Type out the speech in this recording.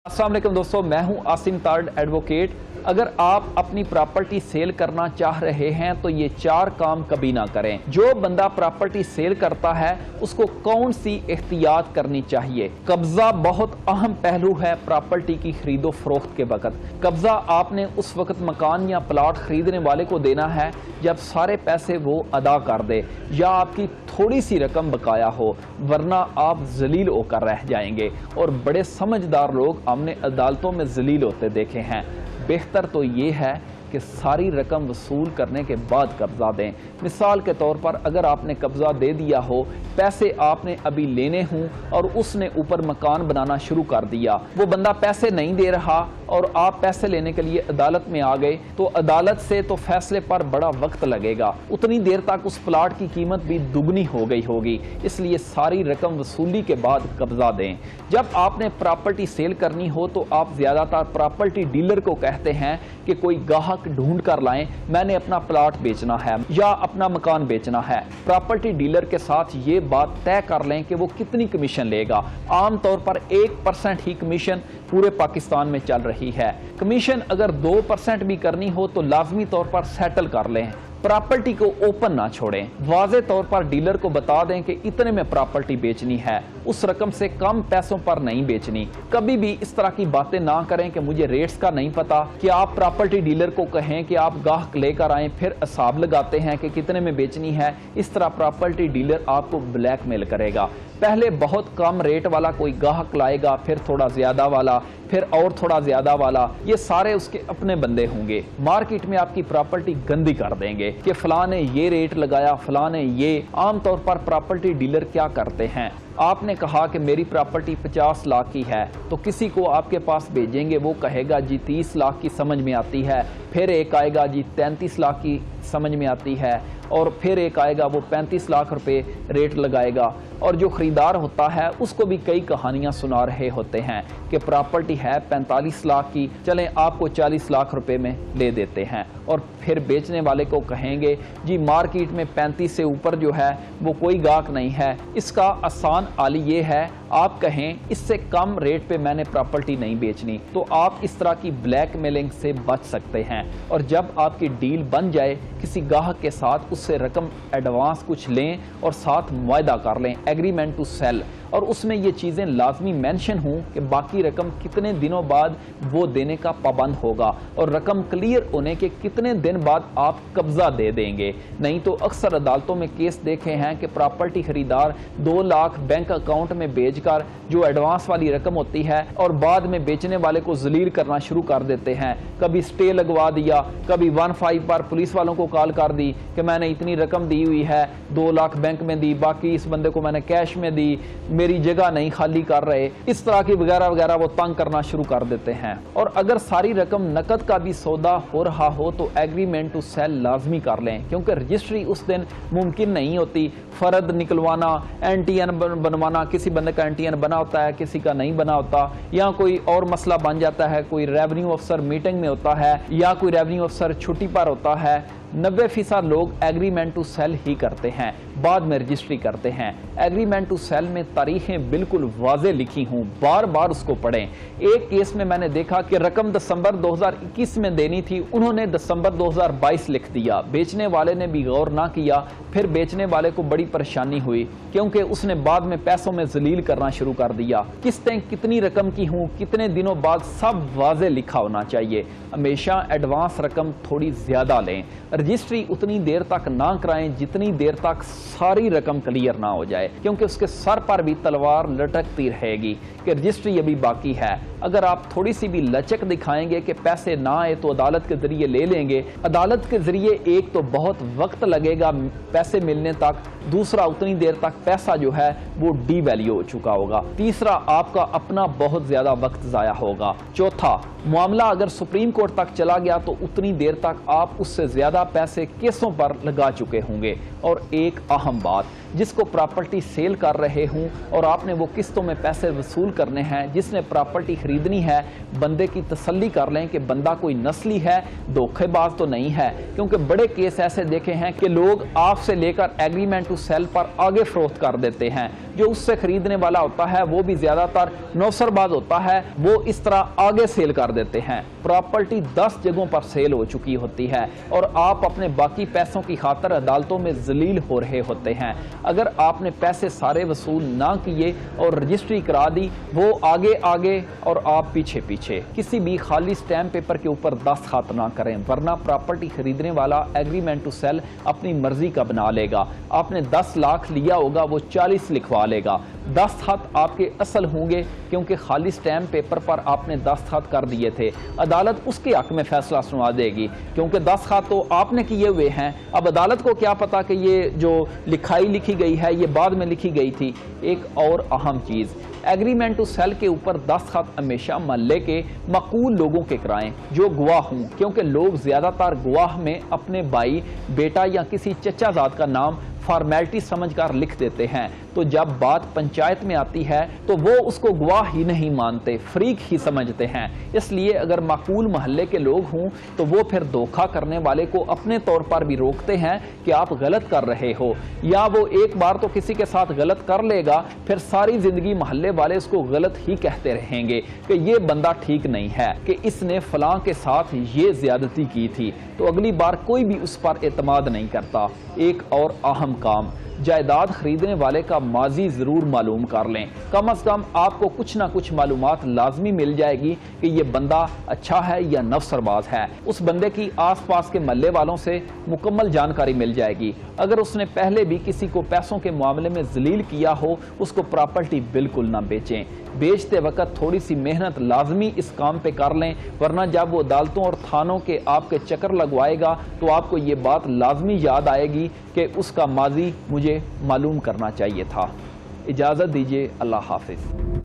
अस्सलाम वालेकुम दोस्तों, मैं हूं आसिम तारड़ एडवोकेट। अगर आप अपनी प्रॉपर्टी सेल करना चाह रहे हैं तो ये 4 काम कभी ना करें। जो बंदा प्रॉपर्टी सेल करता है उसको कौन सी एहतियात करनी चाहिए। कब्जा बहुत अहम पहलू है प्रॉपर्टी की खरीदो फरोख्त के वक्त। कब्जा आपने उस वक्त मकान या प्लाट खरीदने वाले को देना है जब सारे पैसे वो अदा कर दे या आपकी थोड़ी सी रकम बकाया हो, वरना आप जलील होकर रह जाएंगे। और बड़े समझदार लोग हमने अदालतों में जलील होते देखे हैं। बेहतर तो ये है कि सारी रकम वसूल करने के बाद कब्जा दें। मिसाल के तौर पर अगर आपने कब्जा दे दिया हो, पैसे आपने अभी लेने हों और उसने ऊपर मकान बनाना शुरू कर दिया, वो बंदा पैसे नहीं दे रहा और आप पैसे लेने के लिए अदालत में आ गए, तो अदालत से तो फैसले पर बड़ा वक्त लगेगा। उतनी देर तक उस प्लाट की कीमत भी दुगनी हो गई होगी। इसलिए सारी रकम वसूली के बाद कब्जा दें। जब आपने प्रॉपर्टी सेल करनी हो तो आप ज्यादातर प्रॉपर्टी डीलर को कहते हैं कि कोई गाहक ढूंढ कर लाएं, मैंने अपना प्लाट बेचना है या अपना मकान बेचना है। प्रॉपर्टी डीलर के साथ ये बात तय कर लें कि वो कितनी कमीशन लेगा। आमतौर पर 1% ही कमीशन पूरे पाकिस्तान में चल रही है। कमीशन अगर 2% भी करनी हो तो लाजमी तौर पर सेटल कर लें। प्रॉपर्टी को ओपन ना छोड़ें। वाज़े तौर पर डीलर को बता दें कि इतने में प्रॉपर्टी बेचनी है, उस रकम से कम पैसों पर नहीं बेचनी। कभी भी इस तरह की बातें ना करें कि मुझे रेट्स का नहीं पता, कि आप प्रॉपर्टी डीलर को कहें कि आप गाहक लेकर आएं, फिर हिसाब लगाते हैं कि कितने में बेचनी है। इस तरह प्रॉपर्टी डीलर आपको ब्लैकमेल करेगा। पहले बहुत कम रेट वाला कोई गाहक लाएगा, फिर थोड़ा ज्यादा वाला, फिर और थोड़ा ज्यादा वाला। ये सारे उसके अपने बंदे होंगे। मार्केट में आपकी प्रॉपर्टी गंदी कर देंगे कि फलां ने ये रेट लगाया, फलां ने ये। आमतौर पर प्रॉपर्टी डीलर क्या करते हैं, आपने कहा कि मेरी प्रॉपर्टी 50 लाख की है, तो किसी को आपके पास भेजेंगे, वो कहेगा जी 30 लाख की समझ में आती है। फिर एक आएगा जी 33 लाख की समझ में आती है, और फिर एक आएगा वो 35 लाख रुपए रेट लगाएगा। और जो खरीदार होता है उसको भी कई कहानियां सुना रहे होते हैं कि प्रॉपर्टी है 45 लाख की, चलें आपको 40 लाख रुपए में ले देते हैं। और फिर बेचने वाले को कहेंगे जी मार्केट में 35 से ऊपर जो है वो कोई गाहक नहीं है। इसका आसान हल ये है, आप कहें इससे कम रेट पे मैंने प्रॉपर्टी नहीं बेचनी, तो आप इस तरह की ब्लैकमेलिंग से बच सकते हैं। और जब आपकी डील बन जाए किसी गाहक के साथ, उससे रकम एडवांस कुछ लें और साथ मुआहदा कर लें, एग्रीमेंट टू सेल, और उसमें ये चीज़ें लाजमी मेंशन हों कि बाकी रकम कितने दिनों बाद वो देने का पाबंद होगा और रकम क्लियर होने के कितने दिन बाद आप कब्जा दे देंगे। नहीं तो अक्सर अदालतों में केस देखे हैं कि प्रॉपर्टी खरीदार 2 लाख बैंक अकाउंट में भेजकर जो एडवांस वाली रकम होती है और बाद में बेचने वाले को जलील करना शुरू कर देते हैं। कभी स्टे लगवा दिया, कभी 15 पर पुलिस वालों को कॉल कर दी कि मैंने इतनी रकम दी हुई है, 2 लाख बैंक में दी, बाकी इस बंदे को मैंने कैश में दी, मेरी जगह नहीं खाली कर रहे। इस तरह की वगैरह वगैरह वो तंग करना शुरू कर देते हैं। और अगर सारी रकम नकद का भी सौदा हो रहा हो तो एग्रीमेंट टू सेल लाजमी कर लें, क्योंकि रजिस्ट्री उस दिन मुमकिन नहीं होती। फर्द निकलवाना, एनटीएन बनवाना, किसी बंदे का एनटीएन बना होता है, किसी का नहीं बना होता, या कोई और मसला बन जाता है, कोई रेवेन्यू अफसर मीटिंग में होता है या कोई रेवेन्यू अफसर छुट्टी पर होता है। 90% लोग एग्रीमेंट टू सेल ही करते हैं, बाद में रजिस्ट्री करते हैं। एग्रीमेंट टू सेल में तारीखें बिल्कुल वाज़े लिखी हूं, बार बार उसको पढ़ें। एक केस में मैंने देखा कि रकम दिसंबर 2021 में देनी थी, उन्होंने दिसंबर 2022 लिख दिया। बेचने वाले ने भी गौर ना किया, फिर बेचने वाले को बड़ी परेशानी हुई क्योंकि उसने बाद में पैसों में जलील करना शुरू कर दिया। किस्तें कितनी रकम की हूं, कितने दिनों बाद, सब वाज़े लिखा होना चाहिए। हमेशा एडवांस रकम थोड़ी ज्यादा लें। रजिस्ट्री उतनी देर तक ना कराएं जितनी देर तक सारी रकम क्लियर ना हो जाए, क्योंकि उसके सर पर भी तलवार लटकती रहेगी कि रजिस्ट्री अभी बाकी है। अगर आप थोड़ी सी भी लचक दिखाएंगे कि पैसे ना आए तो अदालत के जरिए ले लेंगे। अदालत के जरिए एक तो बहुत वक्त लगेगा पैसे मिलने तक, दूसरा उतनी देर तक पैसा जो है वो डीवैल्यू हो चुका होगा, तीसरा आपका अपना बहुत ज्यादा वक्त जाया होगा, चौथा मामला अगर सुप्रीम कोर्ट तक चला गया तो उतनी देर तक आप उससे ज्यादा पैसे केसों पर लगा चुके होंगे। और एक अहम बात, जिसको प्रॉपर्टी सेल कर रहे हूं और आपने वो किस्तों में पैसे वसूल करने हैं, जिसने प्रॉपर्टी खरीदनी है, बंदे की तसल्ली कर लें कि बंदा कोई नस्ली है, धोखेबाज तो नहीं है। क्योंकि बड़े केस ऐसे देखे हैं कि लोग आपसे लेकर एग्रीमेंट टू सेल पर आगे फरोख्त कर देते हैं। जो उससे खरीदने वाला होता है वो भी ज्यादातर नौसरबाज होता है, वो इस तरह आगे सेल कर देते हैं। प्रॉपर्टी 10 जगहों पर सेल हो चुकी होती है और आप अपने बाकी पैसों की खातिर अदालतों में जलील हो रहे होते हैं। अगर आपने पैसे सारे वसूल ना किए और रजिस्ट्री करा दी, वो आगे आगे और आप पीछे पीछे। किसी भी खाली स्टैम्प पेपर के ऊपर दस्तखत ना करें, वरना प्रॉपर्टी खरीदने वाला एग्रीमेंट टू सेल अपनी मर्जी का बना लेगा। आपने 10 लाख लिया होगा, वो 40 लिखवा लेगा। दस्तखत आपके असल होंगे क्योंकि खाली स्टैम्प पेपर पर आपने दस्तखत कर दिए थे। अदालत उसके हक में फैसला सुना देगी क्योंकि दस्तखत तो आपने किए हुए हैं। अब अदालत को क्या पता कि ये जो लिखाई लिखी गई है ये बाद में लिखी गई थी। एक और अहम चीज़, एग्रीमेंट टू सेल के ऊपर दस्तखत हमेशा महल्ले के मकबूल लोगों के कराएं जो गवाह हों, क्योंकि लोग ज़्यादातर गवाह में अपने भाई, बेटा या किसी चचाजाद का नाम फॉर्मेलिटी समझकर लिख देते हैं। तो जब बात पंचायत में आती है तो वो उसको गवाह ही नहीं मानते, फरीक ही समझते हैं। इसलिए अगर माकूल महल्ले के लोग हों तो वो फिर धोखा करने वाले को अपने तौर पर भी रोकते हैं कि आप गलत कर रहे हो, या वो एक बार तो किसी के साथ गलत कर लेगा, फिर सारी जिंदगी महल्ले वाले उसको गलत ही कहते रहेंगे कि ये बंदा ठीक नहीं है, कि इसने फलां के साथ ये ज्यादती की थी। तो अगली बार कोई भी उस पर एतमाद नहीं करता। एक और अहम काम, जायदाद खरीदने वाले का माजी जरूर मालूम कर लें। कम से कम आपको कुछ ना कुछ मालूमात लाजमी मिल जाएगी कि ये बंदा अच्छा है या नफसरबाज है। उस बंदे की आसपास के महल्ले वालों से मुकम्मल जानकारी मिल जाएगी। अगर उसने पहले भी किसी को पैसों के मामले में जलील किया हो, उसको प्रॉपर्टी बिल्कुल ना बेचें। बेचते वक्त थोड़ी सी मेहनत लाजमी इस काम पे कर लें, वरना जब वो अदालतों और थानों के आपके चक्कर लगवाएगा तो आपको ये बात लाजमी याद आएगी कि उसका माजी मुझे मालूम करना चाहिए था। इजाज़त दीजिए, अल्लाह हाफिज़।